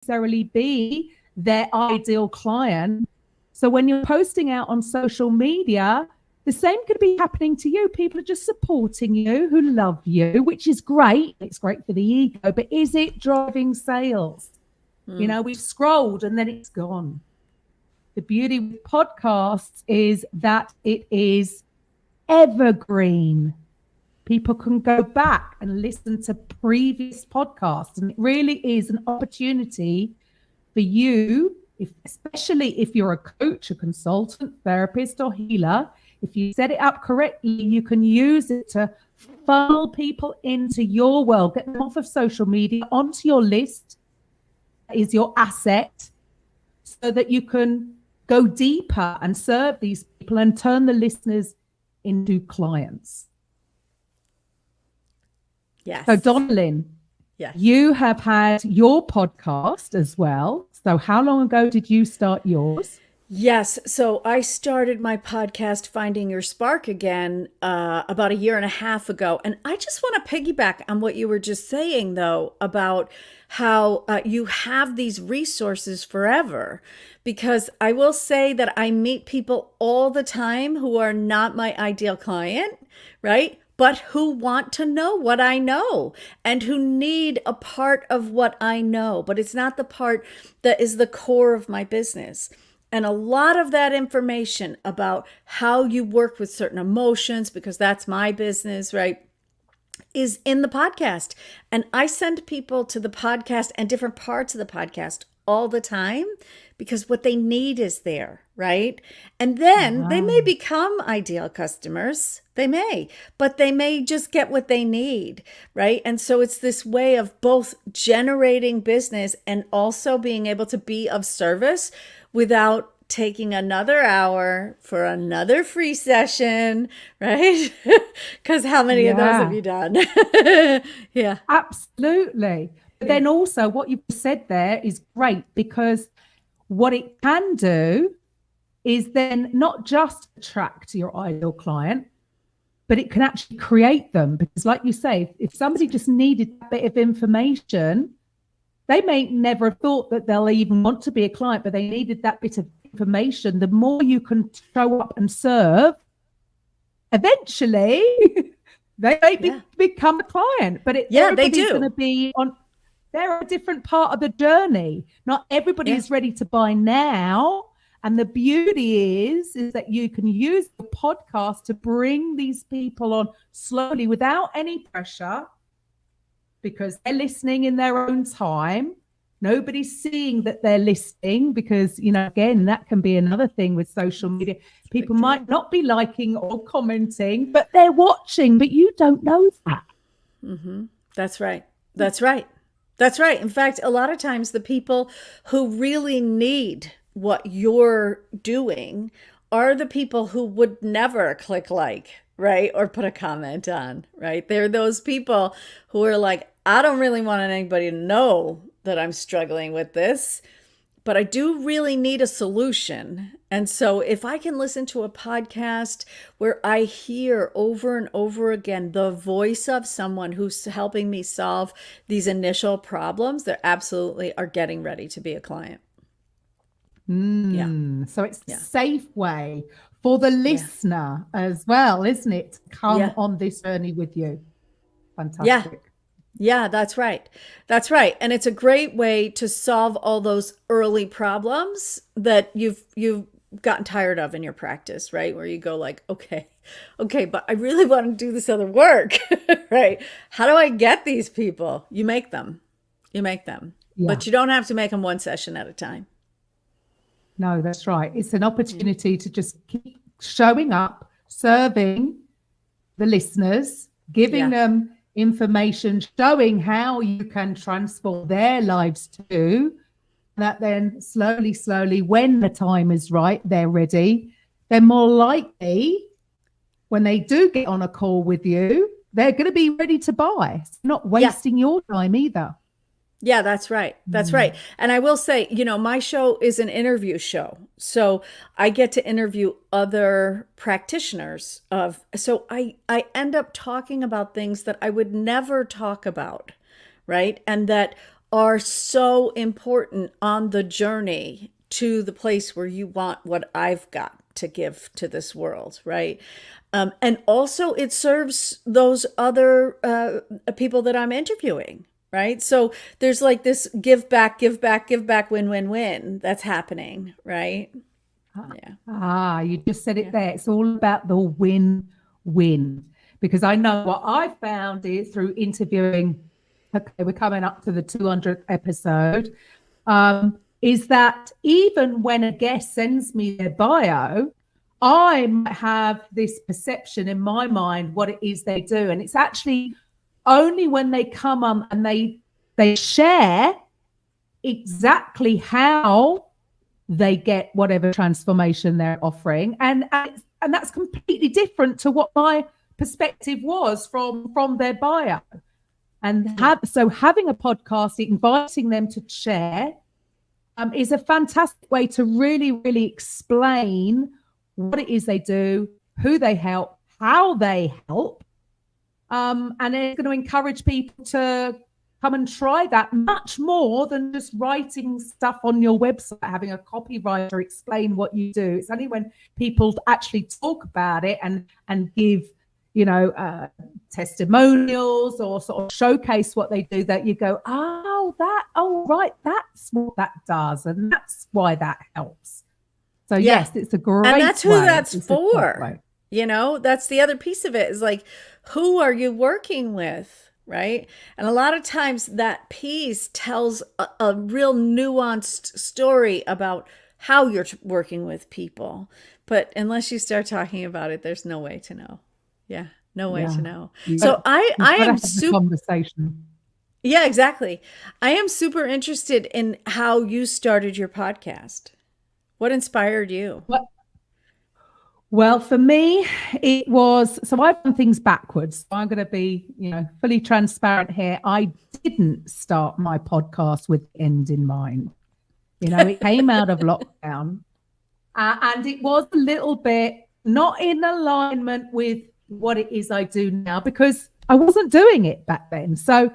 necessarily be their ideal client. So when you're posting out on social media, the same could be happening to you. People are just supporting you, who love you, which is great. It's great for the ego, but is it driving sales? We've scrolled and then it's gone. The beauty with podcasts is that it is evergreen. People can go back and listen to previous podcasts, and it really is an opportunity for you, especially if you're a coach, a consultant, therapist, or healer. If you set it up correctly, you can use it to funnel people into your world, get them off of social media, onto your list. That is your asset, so that you can go deeper and serve these people and turn the listeners into clients. Yes. So Donalyn, yes, you have had your podcast as well. So how long ago did you start yours? Yes. So I started my podcast, Finding Your Spark Again, about 1.5 years ago. And I just want to piggyback on what you were just saying, though, about how you have these resources forever. Because I will say that I meet people all the time who are not my ideal client, right? But who want to know what I know and who need a part of what I know. But it's not the part that is the core of my business. And a lot of that information about how you work with certain emotions, because that's my business, right, is in the podcast. And I send people to the podcast and different parts of the podcast all the time because what they need is there, right? And then they may become ideal customers. They may, but they may just get what they need, right? And so it's this way of both generating business and also being able to be of service without taking another hour for another free session, right? Because how many of those have you done? Yeah. Absolutely. But then also what you've said there is great, because what it can do is then not just attract your ideal client, but it can actually create them. Because like you say, if somebody just needed a bit of information, they may never have thought that they'll even want to be a client, but they needed that bit of information. The more you can show up and serve, eventually they may become a client. But everybody's going to be on, they're a different part of the journey. Not everybody is ready to buy now. And the beauty is that you can use the podcast to bring these people on slowly without any pressure, because they're listening in their own time. Nobody's seeing that they're listening, because, again, that can be another thing with social media. People might not be liking or commenting, but they're watching, but you don't know that. Mm-hmm. That's right. That's right. That's right. In fact, a lot of times the people who really need what you're doing are the people who would never click like, right? Or put a comment on, right? They're those people who are like, I don't really want anybody to know that I'm struggling with this, but I do really need a solution. And so if I can listen to a podcast where I hear over and over again the voice of someone who's helping me solve these initial problems, they absolutely are getting ready to be a client. So it's a safe way for the listener as well, isn't it, to come on this journey with you. Fantastic. Yeah, that's right. That's right. And it's a great way to solve all those early problems that you've gotten tired of in your practice, right? Where you go like, okay, but I really want to do this other work, right? How do I get these people? You make them, but you don't have to make them one session at a time. No, that's right. It's an opportunity to just keep showing up, serving the listeners, giving them information, showing how you can transform their lives too. That then slowly, when the time is right, they're ready. They're more likely, when they do get on a call with you, they're going to be ready to buy. It's not wasting your time either. Yeah, that's right. That's right. And I will say, my show is an interview show. So I get to interview other practitioners so I end up talking about things that I would never talk about, right? And that are so important on the journey to the place where you want what I've got to give to this world, right? And also it serves those other people that I'm interviewing, right? So there's like this give back, give back, give back, win, win, win that's happening, right? Yeah. You just said it there. It's all about the win-win. Because I know what I found is through interviewing, okay, we're coming up to the 200th episode, is that even when a guest sends me their bio, I might have this perception in my mind what it is they do. And it's actually only when they come on and they share exactly how they get whatever transformation they're offering. And that's completely different to what my perspective was from their bio. And so having a podcast, inviting them to share, is a fantastic way to really, really explain what it is they do, who they help, how they help. And it's going to encourage people to come and try that much more than just writing stuff on your website, having a copywriter explain what you do. It's only when people actually talk about it and give, testimonials or sort of showcase what they do that you go, right, that's what that does. And that's why that helps. So yes, it's a great And that's who that's for. Way. That's the other piece of it is like, who are you working with? Right. And a lot of times that piece tells a real nuanced story about how you're working with people. But unless you start talking about it, there's no way to know. Yeah. No way to know. So I am super conversation. Yeah, exactly. I am super interested in how you started your podcast. What inspired you? Well, for me, it was, so I've done things backwards. So I'm going to be, fully transparent here. I didn't start my podcast with the end in mind. It came out of lockdown and it was a little bit not in alignment with what it is I do now because I wasn't doing it back then. So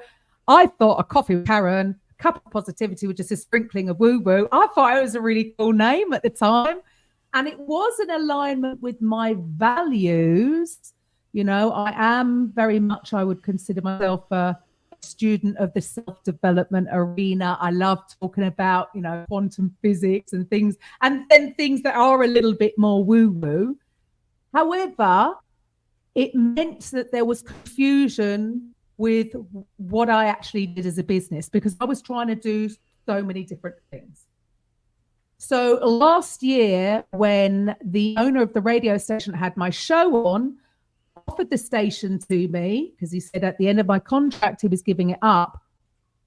I thought a coffee with Karen, a cup of positivity with just a sprinkling of woo-woo. I thought it was a really cool name at the time. And it was in alignment with my values. I am very much, I would consider myself a student of the self-development arena. I love talking about, quantum physics and things, and then things that are a little bit more woo-woo. However, it meant that there was confusion with what I actually did as a business because I was trying to do so many different things. So last year, when the owner of the radio station had my show on, offered the station to me because he said at the end of my contract, he was giving it up.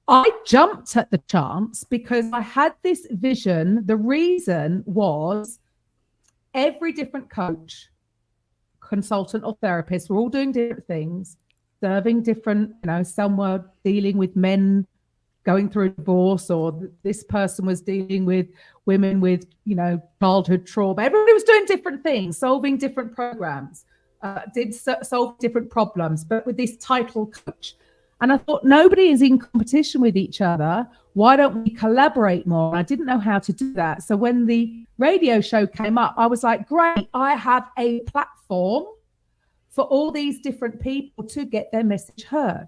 I jumped at the chance because I had this vision. The reason was every different coach, consultant or therapist were all doing different things, serving different, some were dealing with men going through a divorce, or this person was dealing with women with, childhood trauma. Everybody was doing different things, solving different programs, solve different problems, but with this title coach. And I thought, nobody is in competition with each other. Why don't we collaborate more? And I didn't know how to do that. So when the radio show came up, I was like, great, I have a platform for all these different people to get their message heard.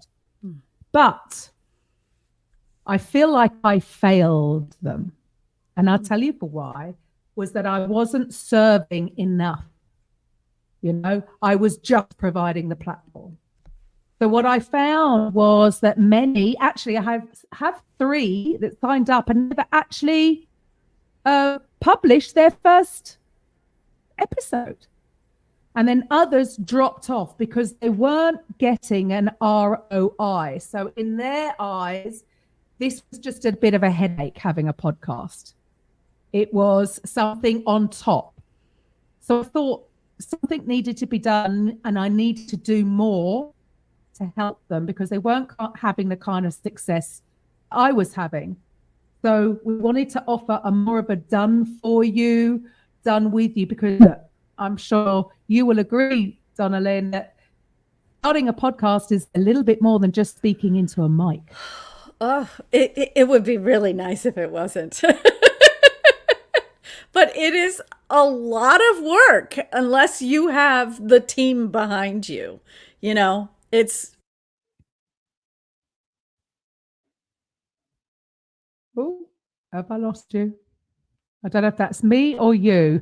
But I feel like I failed them. And I'll tell you for why, was that I wasn't serving enough. I was just providing the platform. So what I found was that many, actually I have 3 that signed up and never actually published their first episode. And then others dropped off because they weren't getting an ROI. So in their eyes, this was just a bit of a headache having a podcast. It was something on top. So I thought something needed to be done and I needed to do more to help them because they weren't having the kind of success I was having. So we wanted to offer a more of a done for you, done with you, because I'm sure you will agree, Donna-Lynn, that starting a podcast is a little bit more than just speaking into a mic. Oh, it would be really nice if it wasn't. But it is a lot of work unless you have the team behind you. You know, it's Oh, have I lost you? I don't know if that's me or you.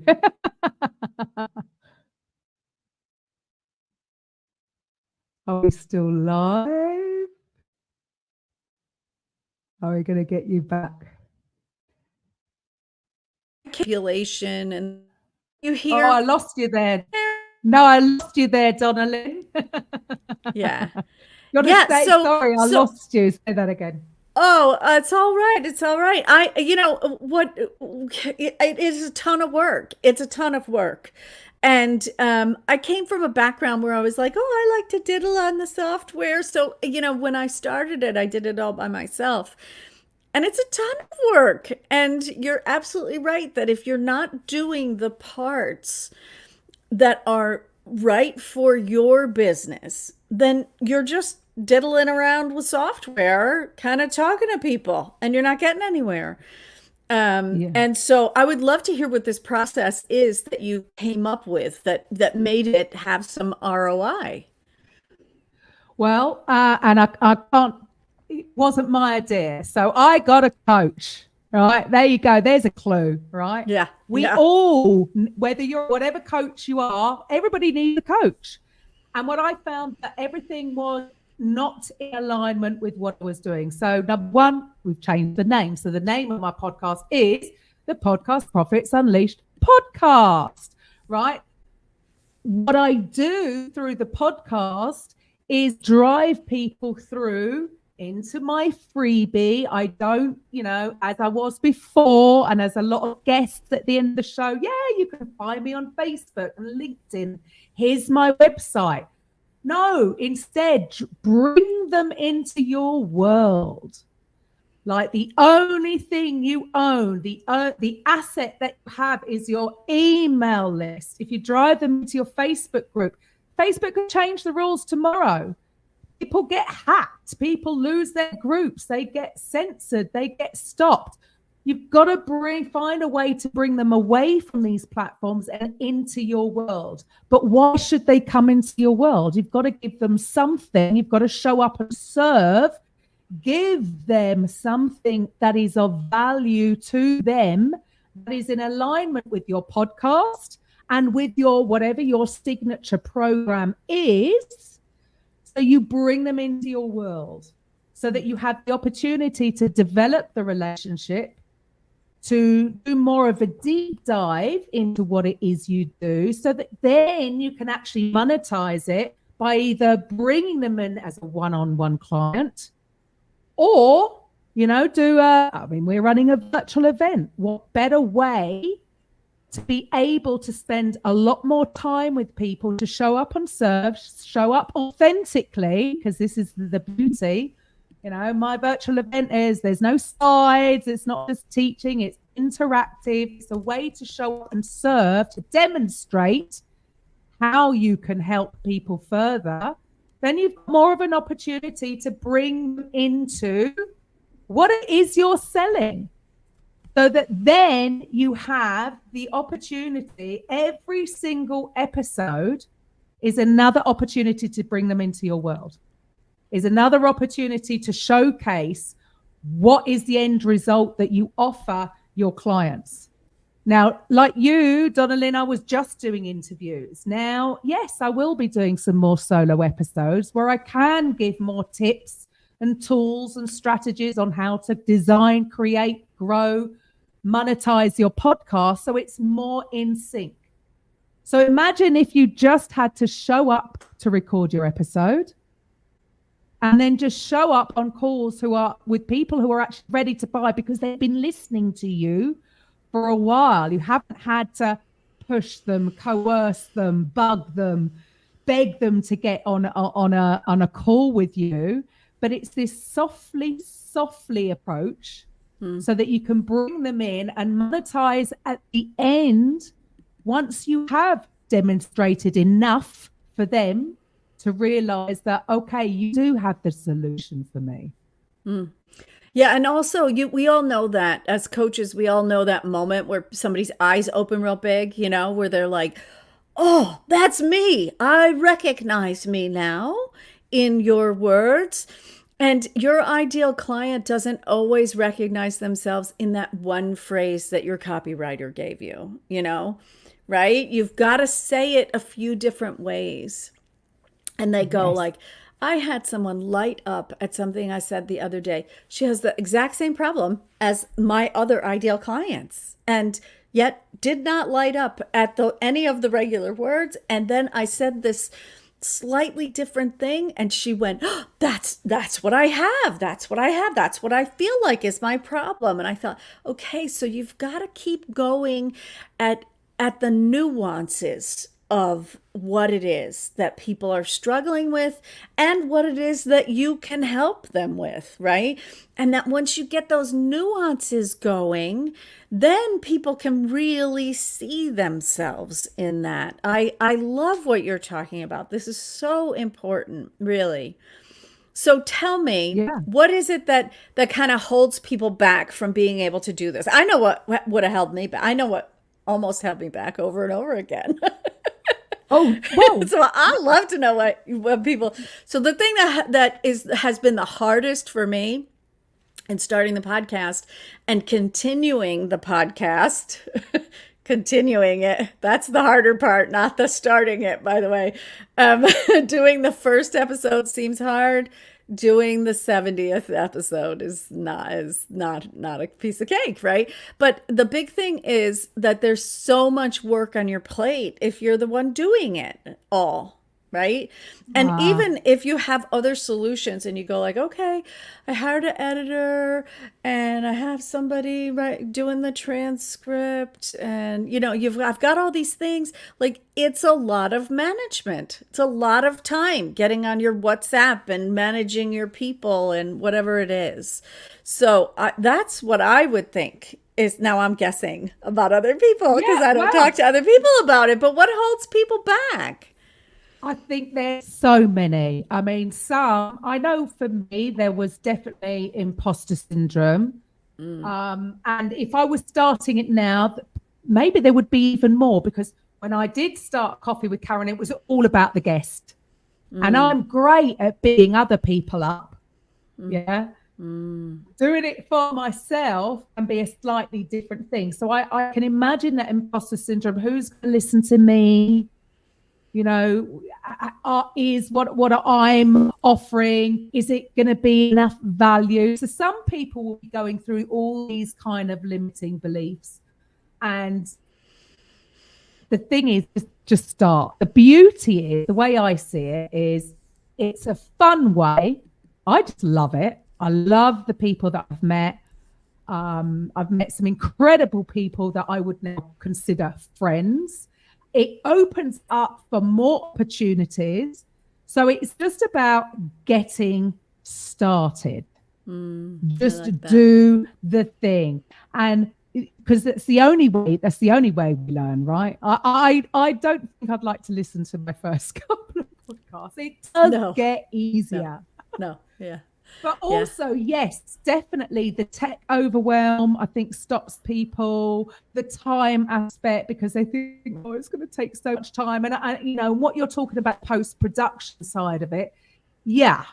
Are we still live? Are we going to get you back? calculation and you Oh, hear I lost you there. No, I lost you there, Donna Lynn. yeah. You want to Yeah, say, sorry, I lost you. Say that again. oh, it's all right. It's all right. You know, what it is a ton of work. It's a ton of work. And I came from a background where I was like, oh, I like to diddle on the software. So, you know, when I started it, I did it all by myself. And it's a ton of work. And you're absolutely right that if you're not doing the parts that are right for your business, then you're just diddling around with software, kind of talking to people, and you're not getting anywhere. Yeah. And so I would love to hear what this process is that you came up with that made it have some ROI. Well, and I can't, it wasn't my idea. So I got a coach, right? There you go. There's a clue, right? Yeah. We Yeah. all, whether you're whatever coach you are, everybody needs a coach. And what I found that everything was not in alignment with what I was doing. So number one, we've changed the name. So the name of my podcast is the Podcast Profits Unleashed podcast, right? What I do through the podcast is drive people through into my freebie. I don't, you know, as I was before, and as a lot of guests at the end of the show, yeah, you can find me on Facebook and LinkedIn. Here's my website. No, instead, bring them into your world. Like the only thing you own, the asset that you have is your email list. If you drive them into your Facebook group, Facebook can change the rules tomorrow. People get hacked. People lose their groups. They get censored. They get stopped. You've got to find a way to bring them away from these platforms and into your world. But why should they come into your world? You've got to give them something. You've got to show up and serve. Give them something that is of value to them, that is in alignment with your podcast and with your whatever your signature program is. So you bring them into your world so that you have the opportunity to develop the relationship, to do more of a deep dive into what it is you do, so that then you can actually monetize it by either bringing them in as a one-on-one client or, you know, we're running a virtual event. What better way to be able to spend a lot more time with people, to show up and serve, show up authentically, because this is the beauty. You know, my virtual event there's no slides. It's not just teaching. It's interactive. It's a way to show up and serve, to demonstrate how you can help people further. Then you've got more of an opportunity to bring them into what it is you're selling. So that then you have the opportunity, every single episode is another opportunity to bring them into your world, is another opportunity to showcase what is the end result that you offer your clients. Now, like you, Donna Lynn, I was just doing interviews. Now, yes, I will be doing some more solo episodes where I can give more tips and tools and strategies on how to design, create, grow, monetize your podcast so it's more in sync. So imagine if you just had to show up to record your episode and then just show up on calls with people who are actually ready to buy because they've been listening to you for a while. You haven't had to push them, coerce them, bug them, beg them to get on a call with you. But it's this softly approach so that you can bring them in and monetize at the end once you have demonstrated enough for them to realize that, okay, you do have the solution for me. Yeah, and also we all know that as coaches, we all know that moment where somebody's eyes open real big, where they're like, "Oh, that's me. I recognize me now in your words." And your ideal client doesn't always recognize themselves in that one phrase that your copywriter gave you, right? You've got to say it a few different ways. And they go Yes. like, I had someone light up at something I said the other day. She has the exact same problem as my other ideal clients, and yet did not light up at any of the regular words. And then I said this slightly different thing, and she went, oh, that's what I have. That's what I have. That's what I feel like is my problem. And I thought, okay, so you've got to keep going at the nuances of what it is that people are struggling with and what it is that you can help them with, right? And that once you get those nuances going, then people can really see themselves in that. I love what you're talking about. This is so important, really. So tell me, Yeah. what is it that kind of holds people back from being able to do this? I know what would have held me back. I know what almost held me back over and over again. Oh, well, So I love to know what people. So the thing that has been the hardest for me in starting the podcast and continuing the podcast, continuing it. That's the harder part, not the starting it, by the way. Doing the first episode seems hard. Doing the 70th episode is not a piece of cake, right? But the big thing is that there's so much work on your plate if you're the one doing it all, right? And even if you have other solutions and you go like, okay, I hired an editor and I have somebody doing the transcript, and I've got all these things. Like, it's a lot of management. It's a lot of time getting on your WhatsApp and managing your people and whatever it is. So that's what I would think is, now I'm guessing about other people because I don't talk to other people about it. But what holds people back? I think there's so many. I mean, I know for me, there was definitely imposter syndrome. And if I was starting it now, maybe there would be even more, because when I did start Coffee with Karen, it was all about the guest. And I'm great at bigging other people up. Yeah. Doing it for myself can be a slightly different thing. So I can imagine that imposter syndrome. Who's going to listen to me? Is what I'm offering, is it going to be enough value? So some people will be going through all these kind of limiting beliefs. And the thing is, just start. The beauty is, the way I see it is, it's a fun way. I just love it. I love the people that I've met. I've met some incredible people that I would now consider friends. It opens up for more opportunities. So it's just about getting started. Just do the thing. And because that's the only way we learn, right? I don't think I'd like to listen to my first couple of podcasts. It does get easier. No. Yeah. But also, yes, definitely the tech overwhelm, I think, stops people. The time aspect, because they think, oh, it's going to take so much time. And, what you're talking about, post-production side of it. Yeah.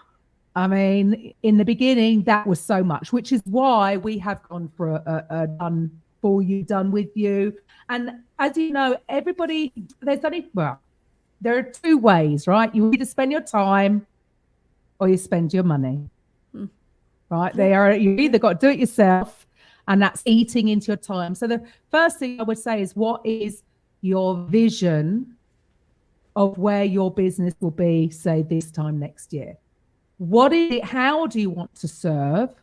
I mean, in the beginning, that was so much, which is why we have gone for a done for you, done with you. And as you know, there are two ways, right? You either spend your time or you spend your money. Right? You either got to do it yourself, and that's eating into your time. So the first thing I would say is, what is your vision of where your business will be, say, this time next year? What is it? How do you want to serve?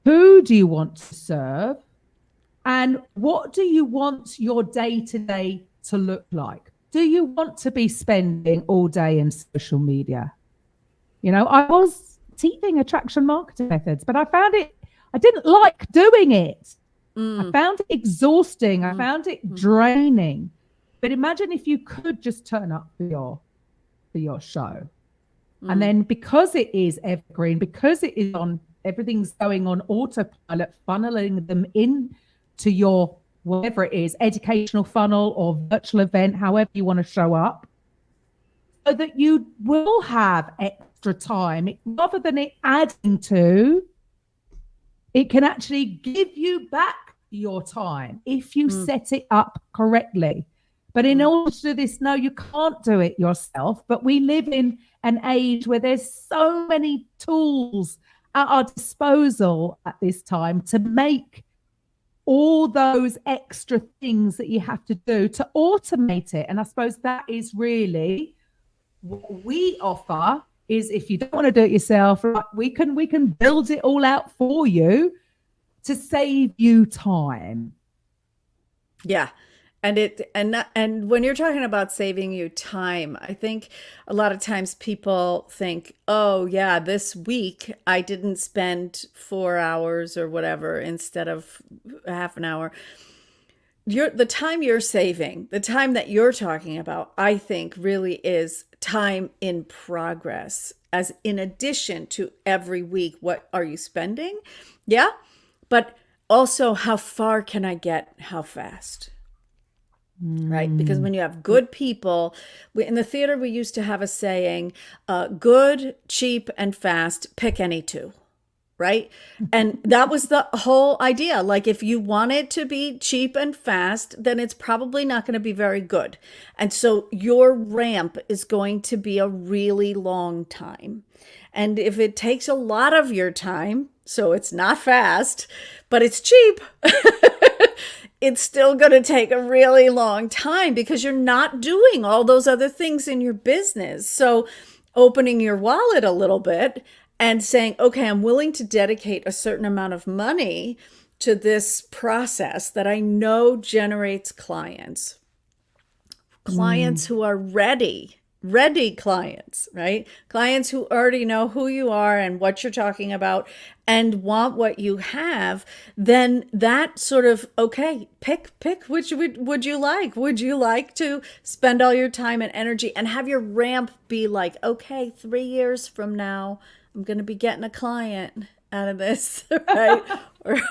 Who do you want to serve? And what do you want your day-to-day to look like? Do you want to be spending all day in social media? I was teaching attraction marketing methods, but I didn't like doing it. I found it exhausting. I found it draining. But imagine if you could just turn up for your show. And then because it is evergreen, because it is on, everything's going on autopilot, funneling them in to your, whatever it is, educational funnel or virtual event, however you want to show up, so that you will have extra time. Rather than it adding to, it can actually give you back your time if you set it up correctly. But in order to do this, no, you can't do it yourself. But we live in an age where there's so many tools at our disposal at this time to make all those extra things that you have to do to automate it. And I suppose that is really what we offer, is if you don't want to do it yourself, we can build it all out for you to save you time. Yeah. And when you're talking about saving you time, I think a lot of times people think, oh yeah, this week I didn't spend 4 hours or whatever instead of half an hour. The time you're saving, the time that you're talking about, I think really is time in progress, as in addition to every week, what are you spending? Yeah. But also, how far can I get? How fast? Right? Because when you have good people, in the theater, we used to have a saying, good, cheap, and fast, pick any two. Right? And that was the whole idea. Like, if you want it to be cheap and fast, then it's probably not going to be very good. And so your ramp is going to be a really long time. And if it takes a lot of your time, so it's not fast, but it's cheap, it's still going to take a really long time because you're not doing all those other things in your business. So opening your wallet a little bit and saying, okay, I'm willing to dedicate a certain amount of money to this process that I know generates clients who are ready clients, right? Clients who already know who you are and what you're talking about and want what you have. Then that sort of, okay, pick which would you like? Would you like to spend all your time and energy and have your ramp be like, okay, 3 years from now, I'm going to be getting a client out of this, right?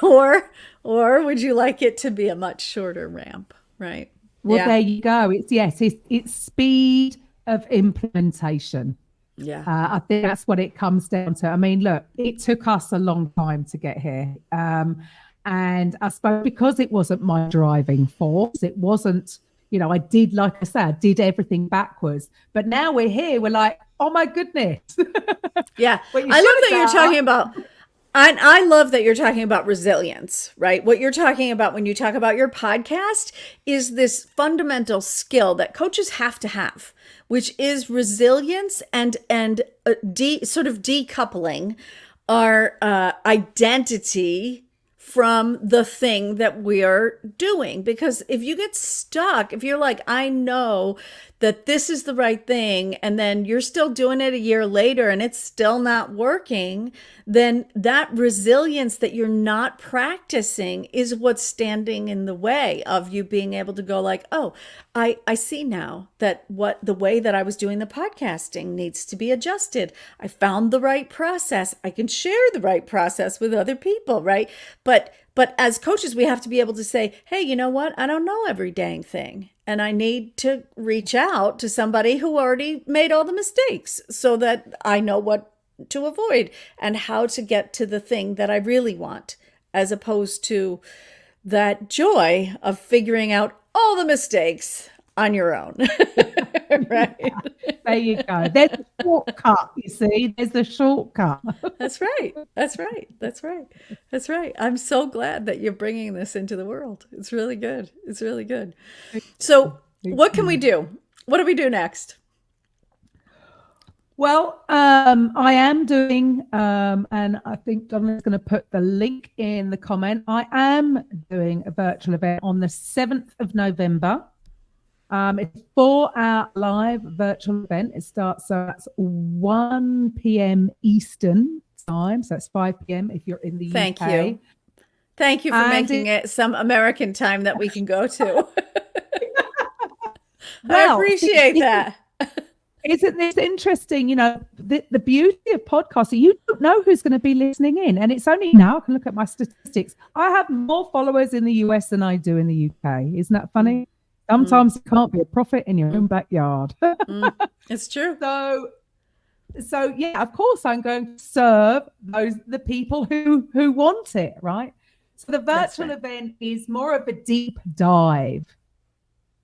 or would you like it to be a much shorter ramp, right? Well, there you go. It's speed of implementation. Yeah. I think that's what it comes down to. I mean, look, it took us a long time to get here. And I suppose because it wasn't my driving force, it wasn't, I did, like I said, I did everything backwards. But now we're here. We're like, oh my goodness. Yeah. I love that you're talking about, I love that you're talking about resilience, right? What you're talking about when you talk about your podcast is this fundamental skill that coaches have to have, which is resilience and sort of decoupling our identity from the thing that we're doing. Because if you get stuck, if you're like, I know that this is the right thing, and then you're still doing it a year later and it's still not working, then that resilience that you're not practicing is what's standing in the way of you being able to go like, oh, I see now that the way that I was doing the podcasting needs to be adjusted. I found the right process. I can share the right process with other people, right? But as coaches, we have to be able to say, hey, you know what? I don't know every dang thing. And I need to reach out to somebody who already made all the mistakes so that I know what to avoid and how to get to the thing that I really want, as opposed to that joy of figuring out all the mistakes on your own. Right? Yeah, there you go. There's a shortcut, you see. There's a shortcut. That's right. That's right. That's right. That's right. I'm so glad that you're bringing this into the world. It's really good. It's really good. So what can we do? What do we do next? Well, I am doing, and I think Donna's going to put the link in the comment. I am doing a virtual event on the 7th of November. It's a 4-hour live virtual event. It starts, so that's 1 p.m. Eastern time. So that's 5 p.m. if you're in the UK. Thank you. Thank you for making it some American time that we can go to. I appreciate that. Isn't this interesting? the beauty of podcasting, you don't know who's going to be listening in. And it's only now I can look at my statistics. I have more followers in the US than I do in the UK. Isn't that funny? Sometimes it can't be a prophet in your own backyard. It's true. So yeah, of course I'm going to serve the people who want it, right? So the virtual event is more of a deep dive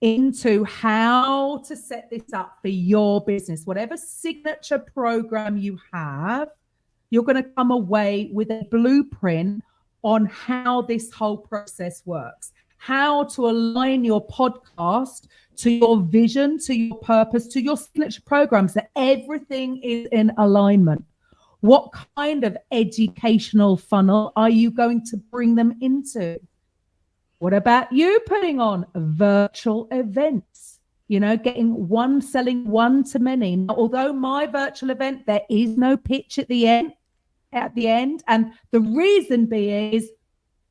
into how to set this up for your business. Whatever signature program you have, you're going to come away with a blueprint on how this whole process works, how to align your podcast to your vision, to your purpose, to your signature programs, that everything is in alignment. What kind of educational funnel are you going to bring them into? What about you putting on virtual events? Selling one to many. Now, although my virtual event, there is no pitch at the end. And the reason being is,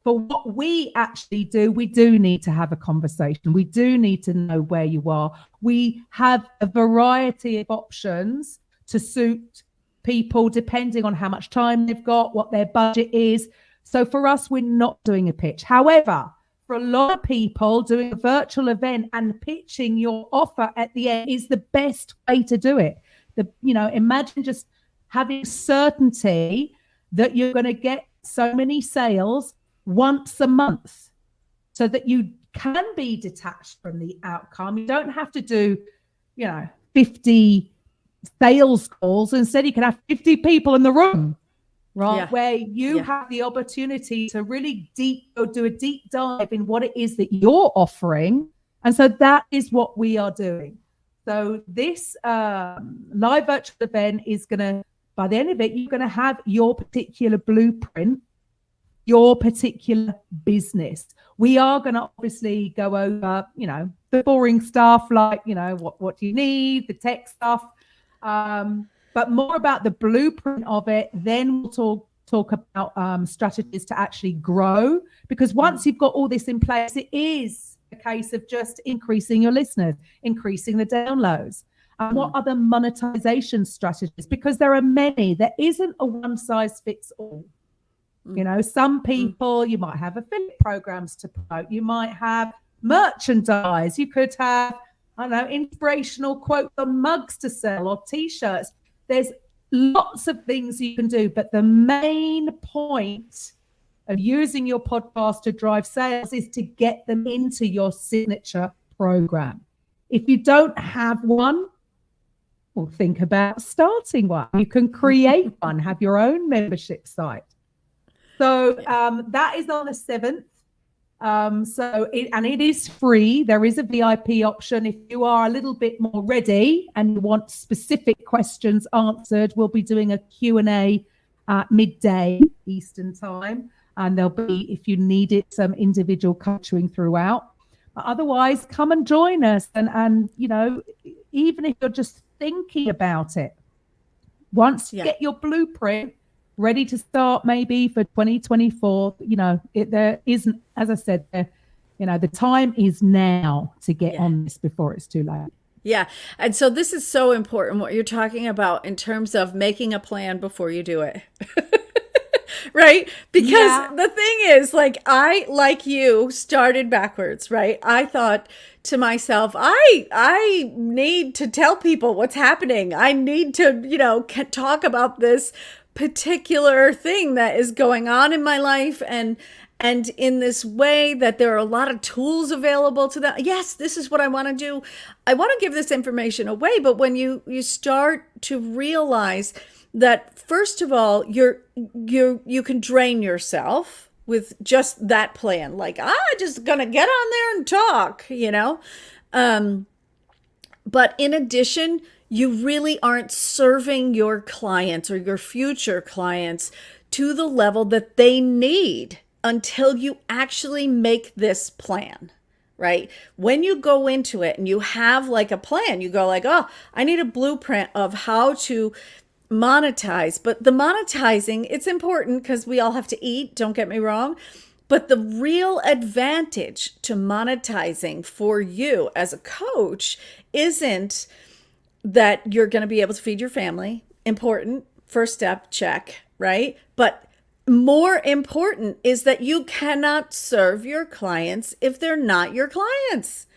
for what we actually do, we do need to have a conversation. We do need to know where you are. We have a variety of options to suit people depending on how much time they've got, what their budget is. So for us, we're not doing a pitch. However, for a lot of people, doing a virtual event and pitching your offer at the end is the best way to do it. Imagine just having certainty that you're going to get so many sales once a month, so that you can be detached from the outcome. You don't have to do, 50 sales calls. Instead, you can have 50 people in the room, right? Yeah. Where you have the opportunity to really do a deep dive in what it is that you're offering. And so that is what we are doing. So this live virtual event is going to, by the end of it, you're going to have your particular blueprint, your particular business. We are going to obviously go over, the boring stuff, like, what do you need, the tech stuff, but more about the blueprint of it. Then we'll talk about strategies to actually grow, because once you've got all this in place, it is a case of just increasing your listeners, increasing the downloads. What are the monetization strategies? Because there are many. There isn't a one size fits all. Some people, you might have affiliate programs to promote. You might have merchandise. You could have, inspirational quotes on mugs to sell or T-shirts. There's lots of things you can do. But the main point of using your podcast to drive sales is to get them into your signature program. If you don't have one, well, think about starting one. You can create one, have your own membership site. So that is on the 7th. It is free. There is a VIP option. If you are a little bit more ready and you want specific questions answered, we'll be doing a Q&A at midday Eastern time. And there'll be, if you need it, some individual coaching throughout. But otherwise, come and join us. And even if you're just thinking about it, once you get your blueprint ready to start, maybe for 2024, there isn't, as I said, the time is now to get on this before it's too late. Yeah. And so this is so important, what you're talking about in terms of making a plan before you do it. Right? Because the thing is, I, like you, started backwards, right? I thought to myself, I need to tell people what's happening. I need to, talk about this particular thing that is going on in my life, and in this way that there are a lot of tools available to them. Yes, this is what I want to do. I want to give this information away. But when you start to realize that, first of all, you can drain yourself with just that plan. Like, I'm just going to get on there and talk, But in addition, you really aren't serving your clients or your future clients to the level that they need until you actually make this plan, right? When you go into it and you have a plan, you go oh, I need a blueprint of how to monetize. But the monetizing, it's important because we all have to eat, don't get me wrong. But the real advantage to monetizing for you as a coach isn't that you're going to be able to feed your family important. First step, check, right? But more important is that you cannot serve your clients if they're not your clients.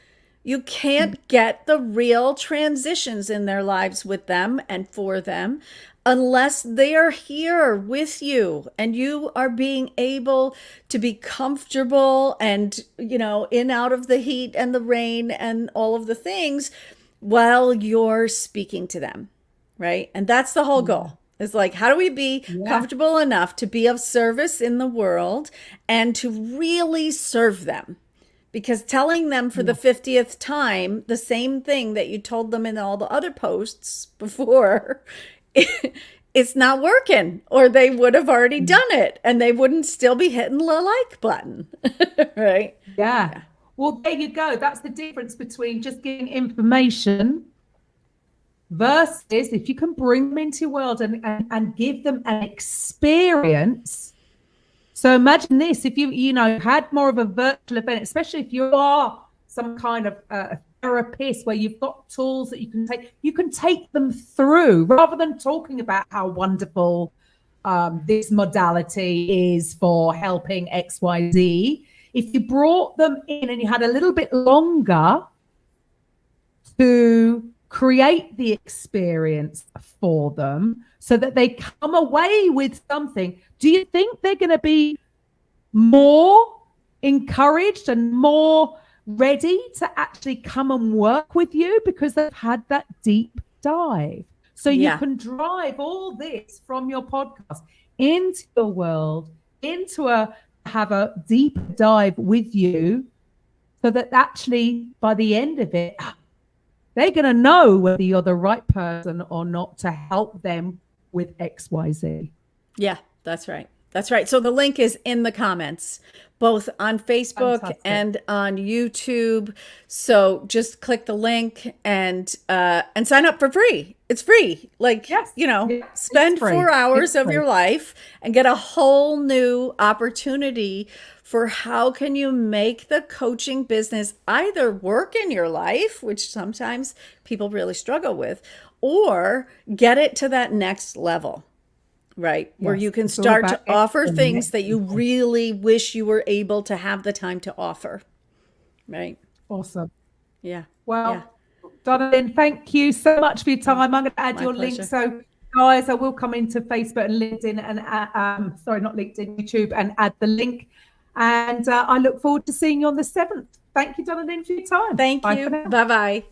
You can't get the real transitions in their lives with them and for them unless they are here with you and you are being able to be comfortable and, in out of the heat and the rain and all of the things while you're speaking to them, right? And that's the whole goal. It's like, how do we be comfortable enough to be of service in the world and to really serve them? Because telling them for the 50th time the same thing that you told them in all the other posts before, it's not working, or they would have already done it and they wouldn't still be hitting the like button, right? Yeah. Well, there you go. That's the difference between just giving information versus if you can bring them into your world and give them an experience. So imagine this, if you had more of a virtual event, especially if you are some kind of therapist where you've got tools that you can take them through rather than talking about how wonderful this modality is for helping XYZ. If you brought them in and you had a little bit longer to create the experience for them so that they come away with something, do you think they're going to be more encouraged and more ready to actually come and work with you because they've had that deep dive? So you can drive all this from your podcast into your world, have a deep dive with you so that actually by the end of it, they're going to know whether you're the right person or not to help them with XYZ. Yeah, that's right. That's right. So the link is in the comments, both on Facebook and on YouTube. So just click the link and sign up for free. It's free. Spend 4 hours of your life and get a whole new opportunity for how can you make the coaching business either work in your life, which sometimes people really struggle with, or get it to that next level. Right. Where you can start to offer things that you really wish you were able to have the time to offer. Right. Awesome. Yeah. Well, Donovan, thank you so much for your time. I'm going to add your link. So guys, I will come into Facebook and LinkedIn and not LinkedIn, YouTube, and add the link. And I look forward to seeing you on the 7th. Thank you, Donovan, for your time. Thank you. Bye-bye.